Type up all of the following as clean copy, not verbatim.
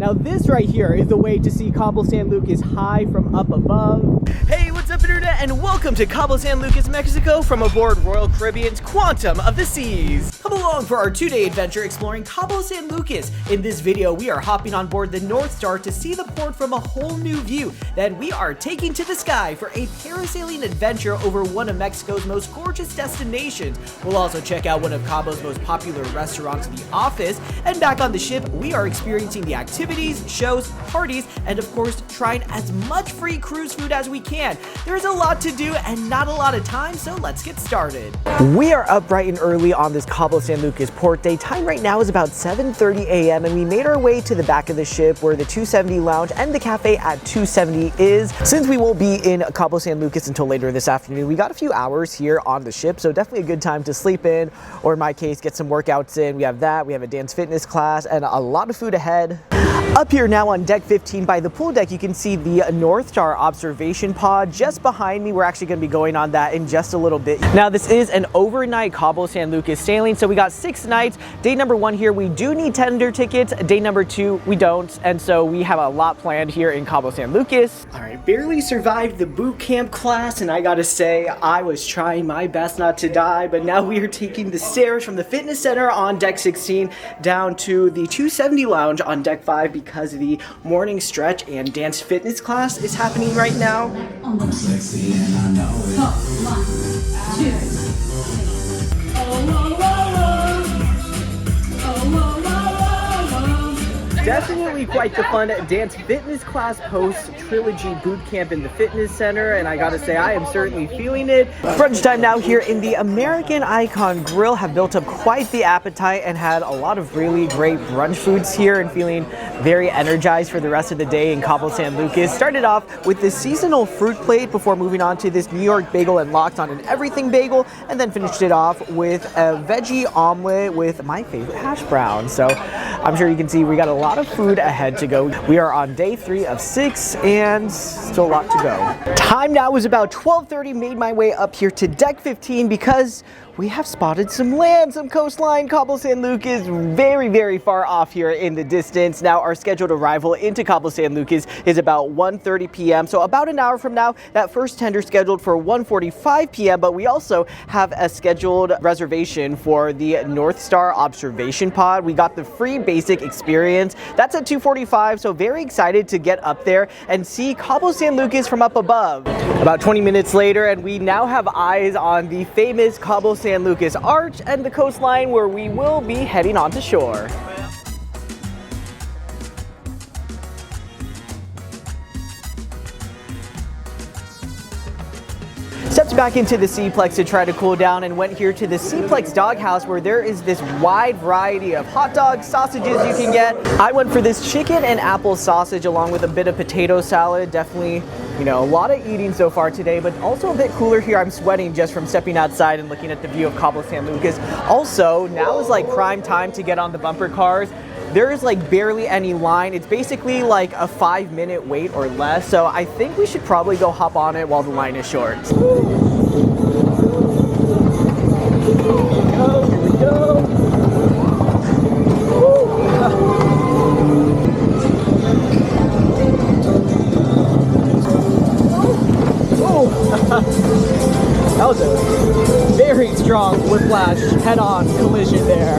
Now this right here is the way to see Cabo San Lucas high from up above. Hey, what's up internet, and welcome to Cabo San Lucas, Mexico from aboard Royal Caribbean's Quantum of the Seas. Come along for our 2-day adventure exploring Cabo San Lucas. In this video, we are hopping on board the North Star to see the port from a whole new view. Then we are taking to the sky for a parasailing adventure over one of Mexico's most gorgeous destinations. We'll also check out one of Cabo's most popular restaurants, The Office. And back on the ship, we are experiencing the activities, shows, parties, and of course, trying as much free cruise food as we can. There's a lot to do and not a lot of time, so let's get started. We are up bright and early on this Cabo San Lucas port day. Time right now is about 7:30 a.m. and we made our way to the back of the ship where the 270 lounge and the cafe at 270 is. Since we won't be in Cabo San Lucas until later this afternoon, we got a few hours here on the ship, so definitely a good time to sleep in, or in my case, get some workouts in. We have that, we have a dance fitness class, and a lot of food ahead. Up here now on deck 15 by the pool deck, you can see the North Star observation pod just behind me. We're actually going to be going on that in just a little bit. Now this is an overnight Cabo San Lucas sailing, so we got 6 nights. Day number 1 here, we do need tender tickets. Day number 2, we don't, and so we have a lot planned here in Cabo San Lucas. All right, barely survived the boot camp class, and I gotta say, I was trying my best not to die, but now we are taking the stairs from the fitness center on deck 16 down to the 270 lounge on deck 5 because the morning stretch and dance fitness class is happening right now. I'm sexy and I know it. 1, 2. Definitely quite the fun dance fitness class post trilogy boot camp in the fitness center, and I gotta say I am certainly feeling it. Brunch time now here in the American Icon Grill. Have built up quite the appetite and had a lot of really great brunch foods here, and feeling very energized for the rest of the day in Cabo San Lucas. Started off with the seasonal fruit plate before moving on to this New York bagel and locked on an everything bagel, and then finished it off with a veggie omelet with my favorite hash brown. So I'm sure you can see we got a lot of food ahead to go. We are on day 3 of 6 and still a lot to go. Time now is about 12:30. Made my way up here to deck 15 because we have spotted some land, some coastline. Cabo San Lucas, very, very far off here in the distance. Now our scheduled arrival into Cabo San Lucas is about 1:30 p.m. So about an hour from now, that first tender scheduled for 1:45 p.m. But we also have a scheduled reservation for the North Star observation pod. We got the free basic experience. That's at 2:45, so very excited to get up there and see Cabo San Lucas from up above. About 20 minutes later, and we now have eyes on the famous Cabo San Lucas Arch and the coastline where we will be heading onto shore. Stepped back into the SeaPlex to try to cool down and went here to the SeaPlex Dog House where there is this wide variety of hot dogs, sausages you can get. I went for this chicken and apple sausage along with a bit of potato salad. Definitely, you know, a lot of eating so far today, but also a bit cooler here. I'm sweating just from stepping outside and looking at the view of Cabo San Lucas. Also, now is like prime time to get on the bumper cars. There is like barely any line. It's basically like a 5-minute wait or less. So I think we should probably go hop on it while the line is short. Here we go. That was a very strong whiplash head-on collision there.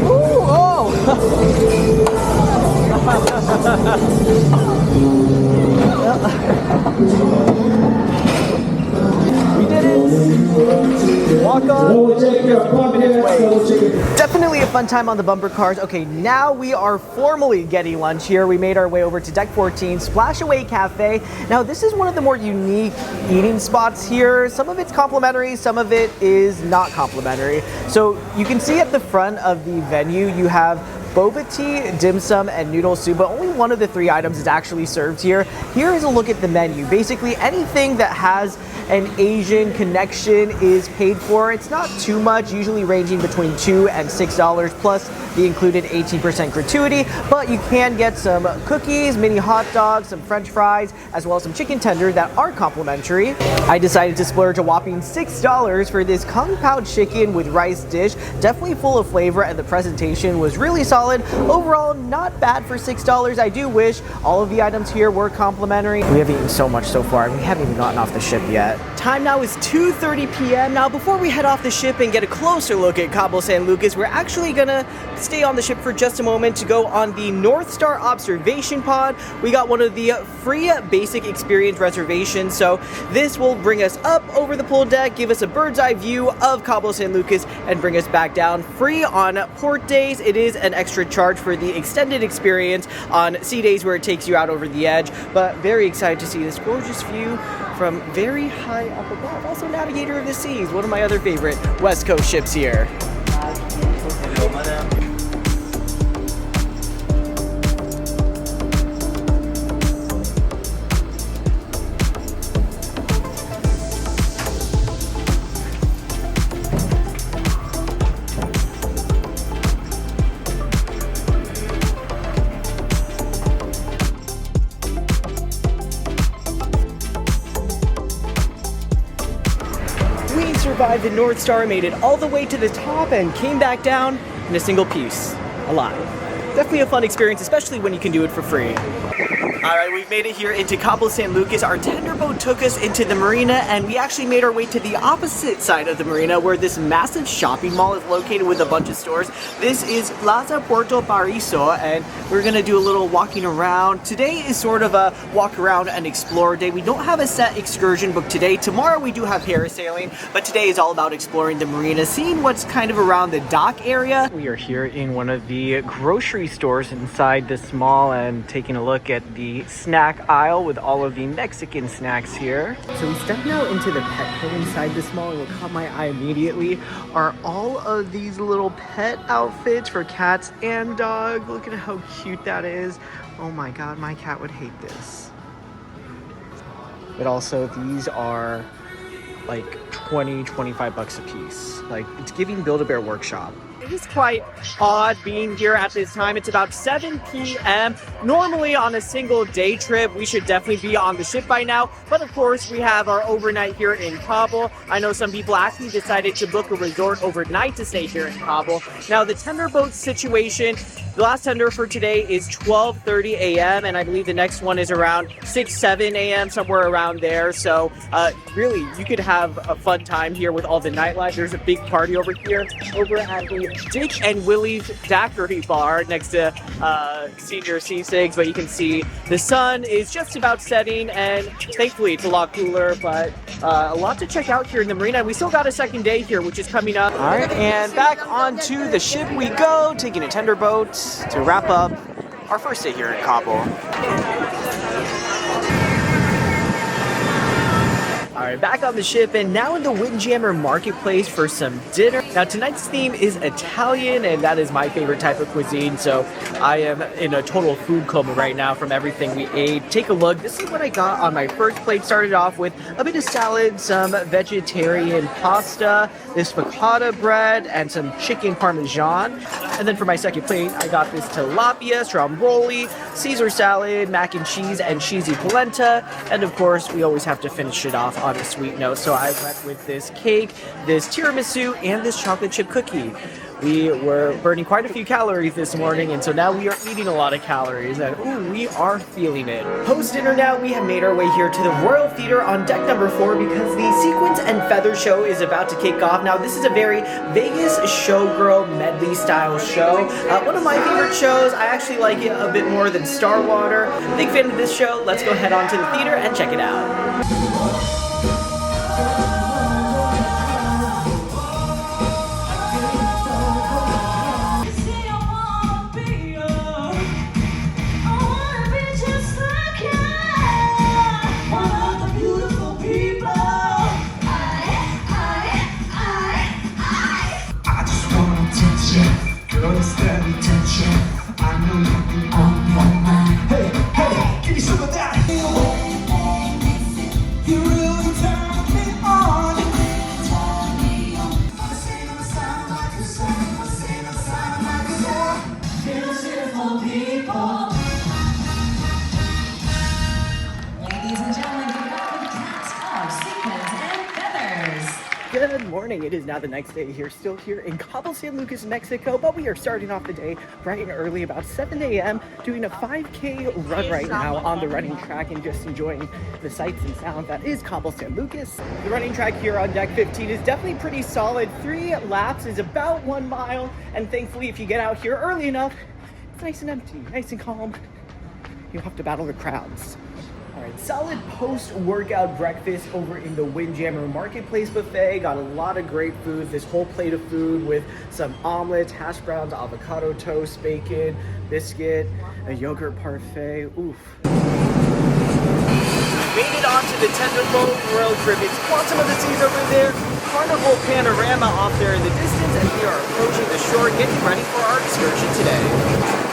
Ooh, oh! We did it! Walk on, just a few minutes wait. Definitely a fun time on the bumper cars. Okay, now we are formally getting lunch here. We made our way over to deck 14, Splashaway Cafe. Now this is one of the more unique eating spots here. Some of it's complimentary, some of it is not complimentary. So you can see at the front of the venue, you have boba tea, dim sum, and noodle soup, but only one of the 3 items is actually served here. Here is a look at the menu. Basically, anything that has an Asian connection is paid for. It's not too much, usually ranging between $2 and $6 plus the included 18% gratuity, but you can get some cookies, mini hot dogs, some french fries, as well as some chicken tender that are complimentary. I decided to splurge a whopping $6 for this Kung Pao chicken with rice dish. Definitely full of flavor, and the presentation was really solid. Overall, not bad for $6. I do wish all of the items here were complimentary. We have eaten so much so far, and we haven't even gotten off the ship yet. Time now is 2:30 p.m. Now, before we head off the ship and get a closer look at Cabo San Lucas, we're actually gonna stay on the ship for just a moment to go on the North Star observation pod. We got one of the free basic experience reservations, so this will bring us up over the pool deck, give us a bird's eye view of Cabo San Lucas, and bring us back down free on port days. It is an extra charge for the extended experience on sea days where it takes you out over the edge, but very excited to see this gorgeous view from very high up above. Also Navigator of the Seas, one of my other favorite West Coast ships here. Hello, madam. We survived the North Star, made it all the way to the top, and came back down in a single piece, alive. Definitely a fun experience, especially when you can do it for free. All right, we've made it here into Cabo San Lucas. Our tender boat took us into the marina, and we actually made our way to the opposite side of the marina where this massive shopping mall is located with a bunch of stores. This is Plaza Puerto Paraiso, and we're gonna do a little walking around. Today is sort of a walk around and explore day. We don't have a set excursion booked today. Tomorrow we do have parasailing, but today is all about exploring the marina, seeing what's kind of around the dock area. We are here in one of the grocery stores inside this mall and taking a look at the snack aisle with all of the Mexican snacks here. So we step now into the pet hill inside this mall, and what caught my eye immediately are all of these little pet outfits for cats and dogs. Look at how cute that is. Oh my god, my cat would hate this. But also these are like 20-25 bucks a piece. Like, it's giving Build-A-Bear Workshop. It is quite odd being here at this time. It's about 7 p.m. Normally on a single day trip, we should definitely be on the ship by now. But of course, we have our overnight here in Cabo. I know some people actually decided to book a resort overnight to stay here in Cabo. Now, the tender boat situation, the last tender for today is 12:30 a.m. and I believe the next one is around 6-7 a.m., somewhere around there. So really, you could have a fun time here with all the nightlife. There's a big party over here over at the Dick and Willie's Daiquiri Bar next to Senior C6, but you can see the sun is just about setting, and thankfully it's a lot cooler, but a lot to check out here in the marina. We still got a second day here, which is coming up. All right, and back onto the ship we go, taking a tender boat to wrap up our first day here in Cabo. Alright, back on the ship and now in the Windjammer marketplace for some dinner. Now tonight's theme is Italian, and that is my favorite type of cuisine, so I am in a total food coma right now from everything we ate. Take a look. This is what I got on my first plate. Started off with a bit of salad, some vegetarian pasta, this focaccia bread, and some chicken parmesan. And then for my second plate, I got this tilapia, stromboli, Caesar salad, mac and cheesy polenta, and of course, we always have to finish it off on a sweet note, so I went with this cake, this tiramisu, and this chocolate chip cookie. We were burning quite a few calories this morning, and so now we are eating a lot of calories, and ooh, we are feeling it. Post-dinner now, we have made our way here to the Royal Theater on deck number 4 because the Sequins and Feather Show is about to kick off. Now, this is a very Vegas showgirl medley style show. One of my favorite shows. I actually like it a bit more than Starwater. Big fan of this show. Let's go head on to the theater and check it out. Girl, it's that attention. morning. It is now the next day here, still here in Cabo San Lucas, Mexico, but we are starting off the day bright and early, about 7 a.m., doing a 5K run right now on the running track and just enjoying the sights and sound that is Cabo San Lucas. The running track here on deck 15 is definitely pretty solid. 3 laps is about 1 mile, and thankfully if you get out here early enough, it's nice and empty, nice and calm. You don't have to battle the crowds. All right, solid post-workout breakfast over in the Windjammer Marketplace buffet. Got a lot of great food. This whole plate of food with some omelets, hash browns, avocado toast, bacon, biscuit, a yogurt parfait. Oof. Made it onto the Tenderboat Royal Caribbean's Quantum of the Seas over there. Carnival panorama off there in the distance, and we are approaching the shore, getting ready for our excursion today.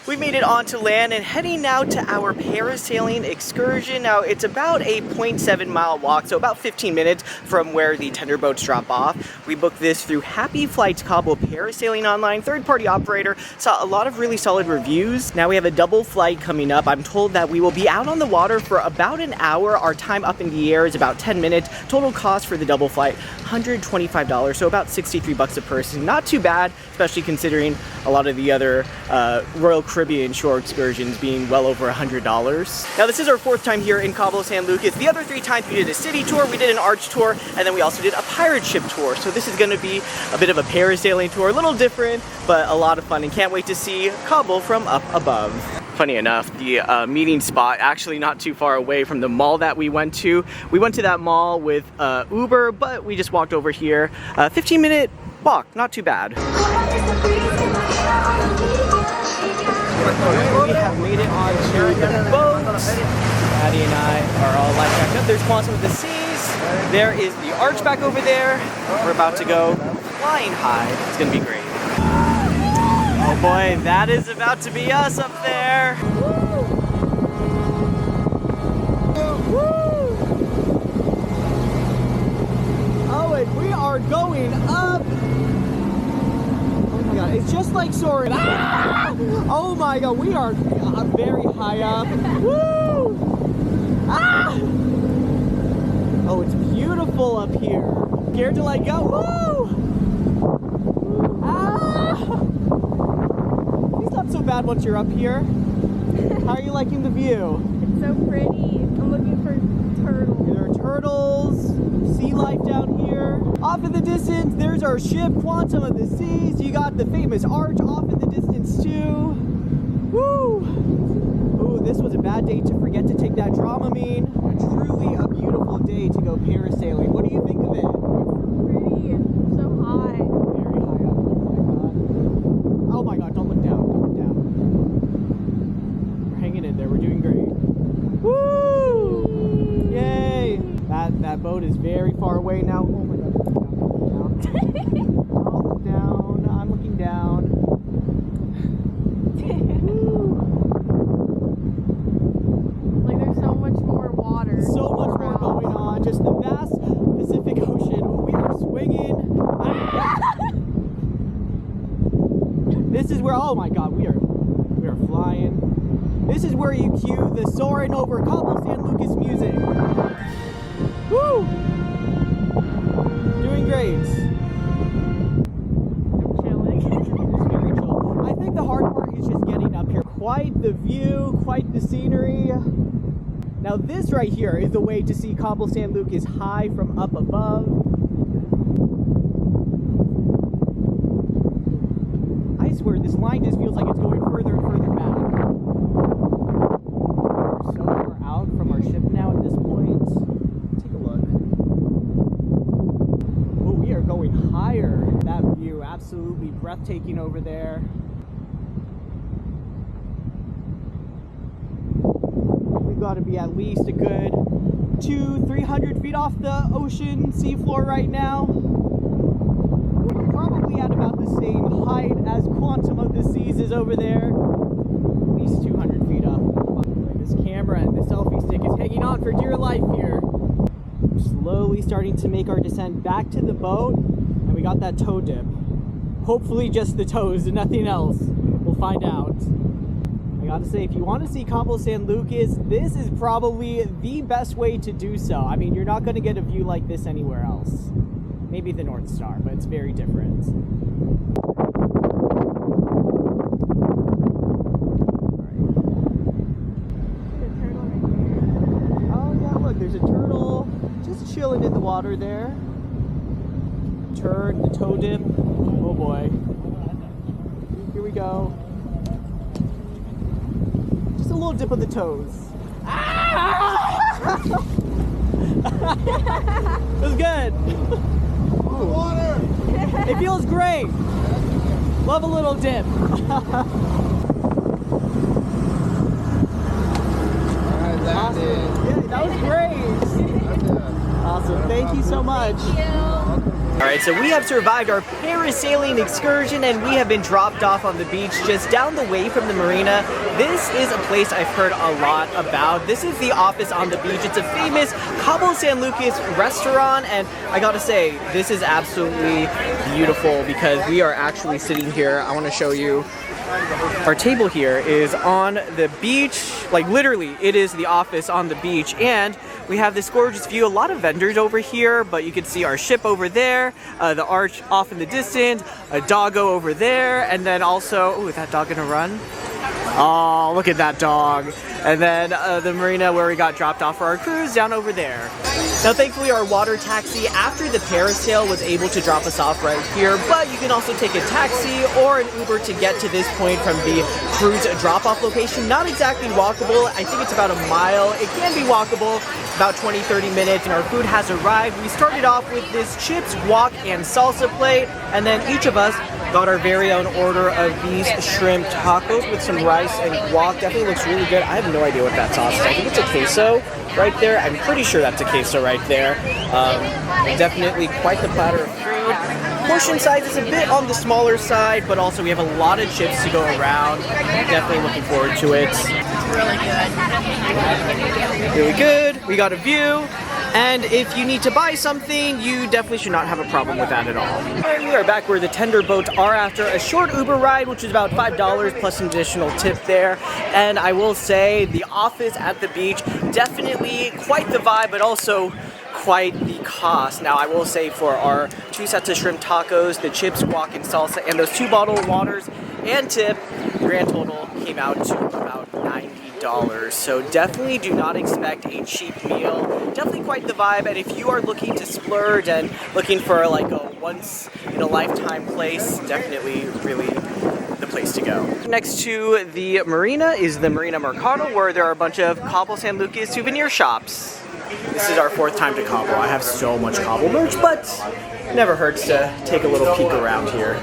We made it onto land and heading now to our parasailing excursion. Now it's about a 0.7 mile walk, so about 15 minutes from where the tender boats drop off. We booked this through Happy Flights Cabo Parasailing Online, third-party operator. Saw a lot of really solid reviews. Now we have a double flight coming up. I'm told that we will be out on the water for about an hour. Our time up in the air is about 10 minutes. Total cost for the double flight, $125, so about 63 bucks a person. Not too bad, especially considering a lot of the other Royal Caribbean shore excursions being well over $100. Now this is our 4th time here in Cabo San Lucas. The other 3 times we did a city tour, we did an arch tour, and then we also did a pirate ship tour. So this is going to be a bit of a parasailing tour, a little different, but a lot of fun, and can't wait to see Cabo from up above. Funny enough, the meeting spot actually not too far away from the mall that we went to. We went to that mall with Uber, but we just walked over here. 15-minute walk, not too bad. We have made it onto the boat. Maddie and I are all life jacked up. There's Quantum of the Seas. There is the arch back over there. We're about to go flying high. It's gonna be great. Oh boy, that is about to be us up there. Oh, and we are going up. It's just like Sorrento. Ah! Oh my god, we are very high up. Woo! Ah! Oh, it's beautiful up here. Scared to let go. Woo! Ah! It's not so bad once you're up here. How are you liking the view? It's so pretty. I'm looking for turtles. There are turtles, sea life down here. Off in the distance, there's our ship, Quantum of the Seas. You got the famous arch off in the distance too. Woo! Ooh, this was a bad day to forget to take that Dramamine. Truly a beautiful day to go parasailing. What do you think of it? It's pretty and so high. Very high up. Oh my god, don't look down. Don't look down. We're hanging in there. We're doing great. Woo! Yay! That boat is very far away now. Oh my god. Don't look down. I'm looking down. Like there's so much more water. So much more going on. Just the vast Pacific Ocean. Oh, we are swinging. This is where, oh my god, we are flying. This is where you cue the soaring over Cabo San Lucas music. Woo! Doing great. I'm chilling. It's very chill. I think the hard part is just getting up here. Quite the view, quite the scenery. Now this right here is the way to see Cabo San Lucas high from up above. I swear this line just feels like it's going further and further back. We're so far out from our ship now at this point. Take a look. Oh, we are going higher. That view, absolutely breathtaking over there. We've got to be at least a good 200-300 feet off the ocean seafloor right now. We're probably at about the same height as Quantum of the Seas is over there. At least 200 feet up. This camera and the selfie stick is hanging on for dear life here. We're slowly starting to make our descent back to the boat, and we got that toe dip. Hopefully just the toes and nothing else. We'll find out. I gotta say, if you want to see Cabo San Lucas, this is probably the best way to do so. I mean, you're not going to get a view like this anywhere else. Maybe the North Star, but it's very different. Oh yeah, look, there's a turtle just chilling in the water there. Turn, the toe dip. Oh boy. Here we go. Just a little dip of the toes. Ah! It was good. Water. It feels great. Love a little dip. Awesome. Yeah, that was great. Awesome. Thank you so much. Thank you. Alright, so we have survived our parasailing excursion and we have been dropped off on the beach just down the way from the marina. This is a place I've heard a lot about. This is the office on the beach. It's a famous Cabo San Lucas restaurant, and I gotta say, this is absolutely beautiful because we are actually sitting here. I want to show you. Our table here is on the beach, like literally it is the office on the beach, and we have this gorgeous view. A lot of vendors over here, but you can see our ship over there, the arch off in the distance, a doggo over there, and then also, oh, is that dog gonna run? Oh, look at that dog. And then the marina where we got dropped off for our cruise down over there. Now thankfully our water taxi after the parasail was able to drop us off right here, but you can also take a taxi or an Uber to get to this point from the cruise drop-off location. Not exactly walkable, I think it's about a mile. It can be walkable, about 20-30 minutes, and our food has arrived. We started off with this chips, guac, and salsa plate, and then each of us got our very own order of these shrimp tacos with some rice and guac. Definitely looks really good. I have no idea what that sauce is. I think it's a queso right there. I'm pretty sure that's a queso right there. Definitely quite the platter of food. Portion size is a bit on the smaller side, but also we have a lot of chips to go around. Definitely looking forward to it. Really good. We got a view. And if you need to buy something, you definitely should not have a problem with that at all. And we are back where the tender boats are after a short Uber ride, which is about $5 plus an additional tip there. And I will say the office at the beach, definitely quite the vibe, but also quite the cost. Now I will say for our 2 sets of shrimp tacos, the chips, guac, and salsa, and those 2 bottled waters and tip, the grand total came out to about $90. So definitely do not expect a cheap meal. Definitely quite the vibe, and if you are looking to splurge and looking for like a once in a lifetime place, definitely really the place to go. Next to the marina is the Marina Mercado, where there are a bunch of Cabo San Lucas souvenir shops. This is our 4th time to Cabo. I have so much Cabo merch, but it never hurts to take a little peek around here.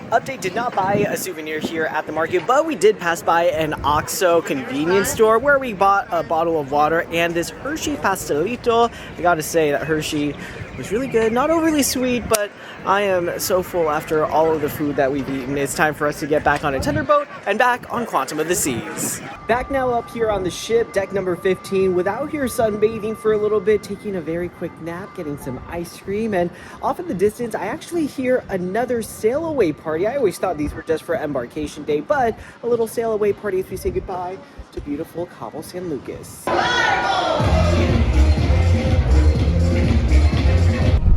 Update, did not buy a souvenir here at the market, but we did pass by an OXXO convenience store where we bought a bottle of water and this Hershey pastelito. I gotta say that Hershey was really good, not overly sweet, but I am so full after all of the food that we've eaten. It's time for us to get back on a tender boat and back on Quantum of the Seas. Back now up here on the ship, deck number 15, without here sunbathing for a little bit, taking a very quick nap, getting some ice cream, and off in the distance, I actually hear another sail away party. I always thought these were just for embarkation day, but a little sail away party as we say goodbye to beautiful Cabo San Lucas.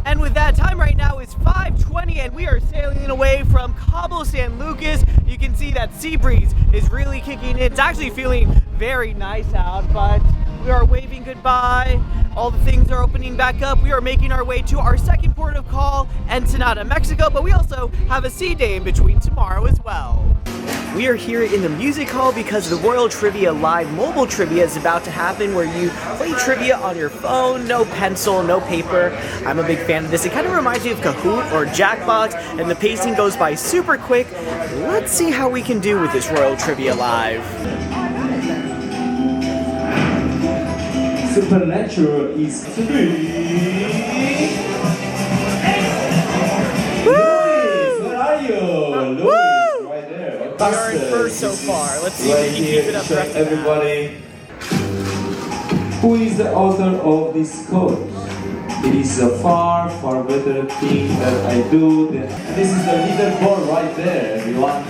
And with that, time right now is 5:20 and we are sailing away from Cabo San Lucas. You can see that sea breeze is really kicking in. It's actually feeling very nice out, but we are waving goodbye. All the things are opening back up. We are making our way to our second port of call, Ensenada, Mexico, but we also have a sea day in between tomorrow as well. We are here in the music hall because the Royal Trivia Live mobile trivia is about to happen, where you play trivia on your phone, no pencil, no paper. I'm a big fan of this. It kind of reminds me of Kahoot or Jackbox, and the pacing goes by super quick. Let's see how we can do with this Royal Trivia Live. Supernatural is 3. Louis, where are you? Louis, right there. We are in first so far. Let's see if we can keep it up. Check everybody. Who is the author of this code? It is a far, far better thing that I do. And this is the leaderboard right there, everyone.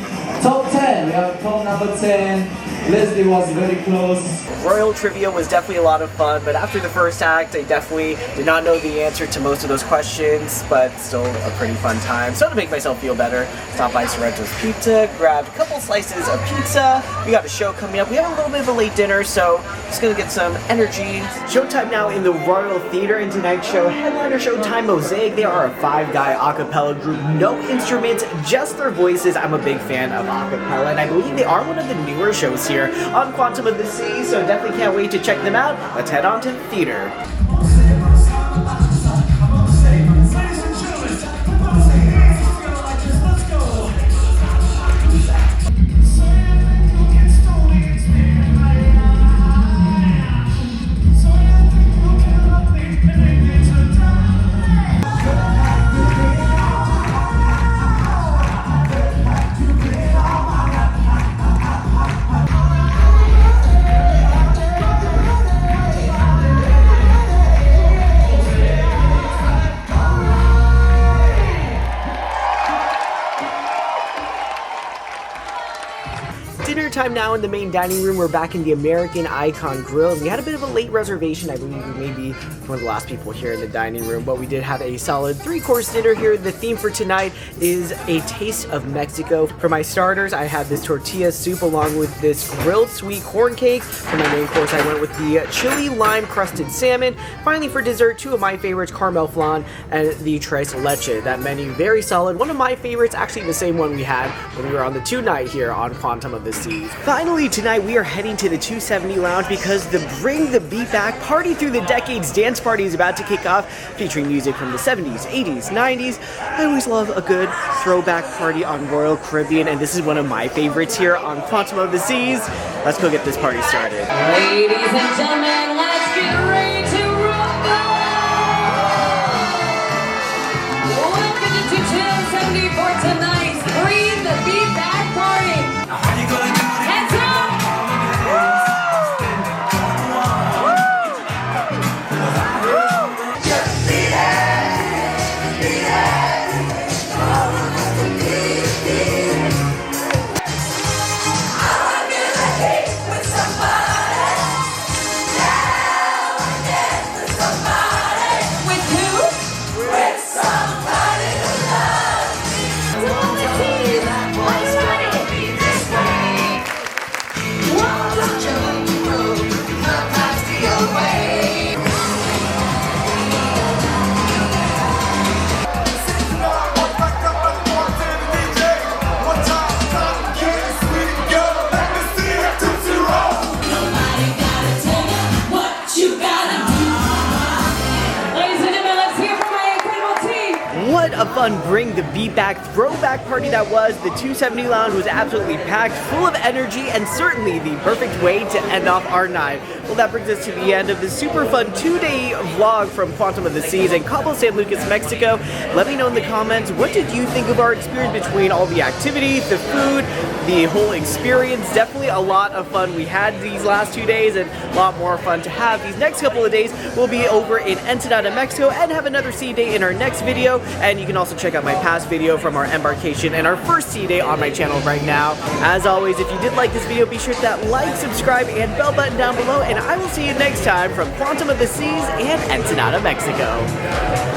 Top 10, we have top number 10. Leslie was very close. Royal Trivia was definitely a lot of fun, but after the first act, I definitely did not know the answer to most of those questions, but still a pretty fun time. So to make myself feel better, stopped by Sorrento's Pizza, grabbed a couple slices of pizza. We got a show coming up. We have a little bit of a late dinner, so just gonna get some energy. Showtime now in the Royal Theater, and tonight's show, headliner Showtime MO5IAC. They are a 5-guy a cappella group, no instruments, just their voices. I'm a big fan of a cappella, and I believe they are one of the newer shows here on Quantum of the Sea, so definitely can't wait to check them out. Let's head on to the theater. Dinner time now in the main dining room. We're back in the American Icon Grill. We had a bit of a late reservation. I believe we may be one of the last people here in the dining room, but we did have a solid 3-course dinner here. The theme for tonight is a taste of Mexico. For my starters, I had this tortilla soup along with this grilled sweet corn cake. For my main course, I went with the chili lime crusted salmon. Finally, for dessert, 2 of my favorites, caramel flan and the tres leche. That menu, very solid. One of my favorites, actually the same one we had when we were on the 2 night here on Quantum of the Sea. Finally, tonight we are heading to the 270 Lounge because the Bring the Beat Back Party Through the Decades dance party is about to kick off, featuring music from the 70s, 80s, 90s. I always love a good throwback party on Royal Caribbean, and this is one of my favorites here on Quantum of the Seas. Let's go get this party started. Ladies and gentlemen, let's get ready to rock! Welcome to 270 for tonight's Bring the Beat Back Party. Heads up! What a fun Bring the Beat Back throwback party that was. The 270 Lounge was absolutely packed, full of energy, and certainly the perfect way to end off our night. Well, that brings us to the end of this super fun 2-day vlog from Quantum of the Seas in Cabo San Lucas, Mexico. Let me know in the comments, what did you think of our experience between all the activities, the food, the whole experience? Definitely a lot of fun we had these last 2 days, and a lot more fun to have these next couple of days. We'll be over in Ensenada, Mexico, and have another sea day in our next video. And you can also check out my past video from our embarkation and our first sea day on my channel right now. As always, if you did like this video, be sure to hit that like, subscribe, and bell button down below, and I will see you next time from Quantum of the Seas and Ensenada, Mexico.